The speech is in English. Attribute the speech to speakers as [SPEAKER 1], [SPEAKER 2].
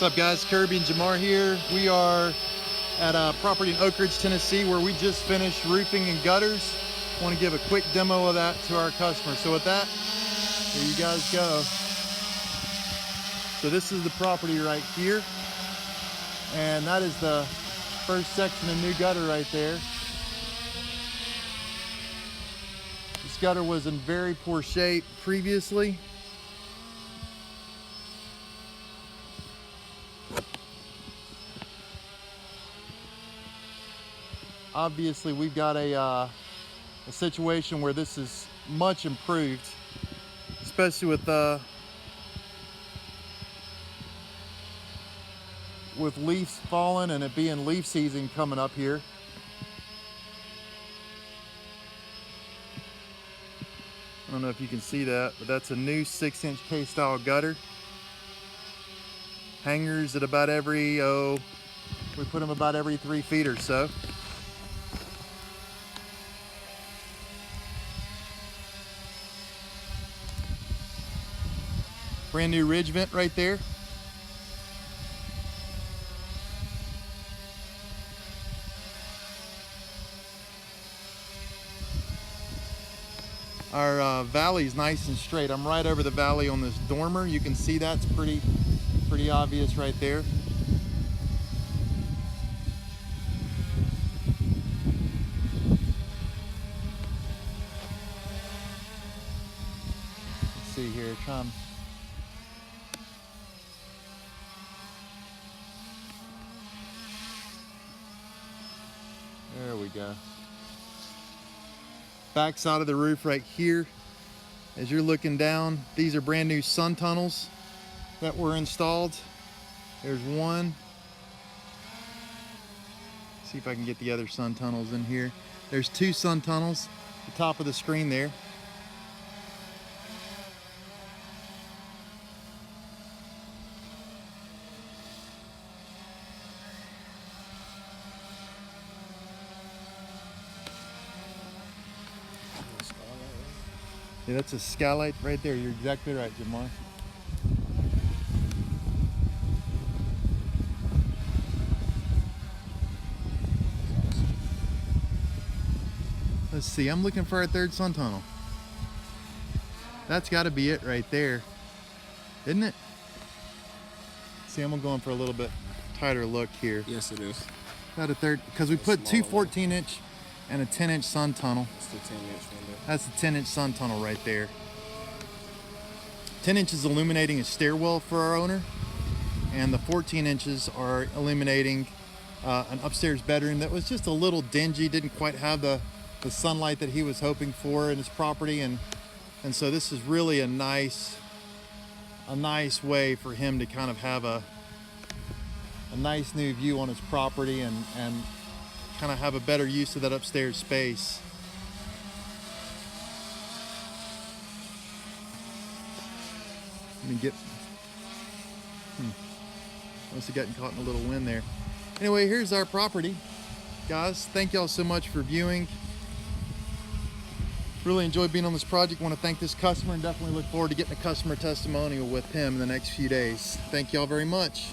[SPEAKER 1] What's up guys, Kirby and Jamar here. We are at a property in Oak Ridge, Tennessee where we just finished roofing and gutters. I want to give a quick demo of that to our customer. So with that, here you guys go. So this is the property right here. And that is the first section of new gutter right there. This gutter was in very poor shape previously. Obviously, we've got a situation where this is much improved, especially with leaves falling and it being leaf season coming up here. I don't know if you can see that, but that's a new 6-inch K-style gutter. Hangers at about every, we put them about every 3 feet or so. Brand new ridge vent right there. Our valley is nice and straight. I'm right over the valley on this dormer. You can see that's pretty obvious right there. Let's see here, come. There we go. Back side of the roof right here. As you're looking down, these are brand new sun tunnels that were installed. There's one. See if I can get the other sun tunnels in here. There's 2 sun tunnels at the top of the screen there. Yeah, that's a Skylight right there. You're exactly right, Jamar. Let's see, I'm looking for our 3rd sun tunnel. That's got to be it right there, isn't it? See, I'm going for a little bit tighter look here.
[SPEAKER 2] Yes, it is.
[SPEAKER 1] Got a 3rd, because we put 2 14-inch and a 10-inch sun tunnel.
[SPEAKER 2] That's the 10-inch window.
[SPEAKER 1] That's the 10-inch sun tunnel right there. 10 inches illuminating a stairwell for our owner, and the 14 inches are illuminating an upstairs bedroom that was just a little dingy, didn't quite have the sunlight that he was hoping for in his property, and so this is really a nice way for him to kind of have a nice new view on his property and kind of have a better use of that upstairs space. Let me get, must have gotten caught in a little wind there. Anyway, here's our property. Guys, thank y'all so much for viewing. Really enjoyed being on this project. Want to thank this customer and definitely look forward to getting a customer testimonial with him in the next few days. Thank y'all very much.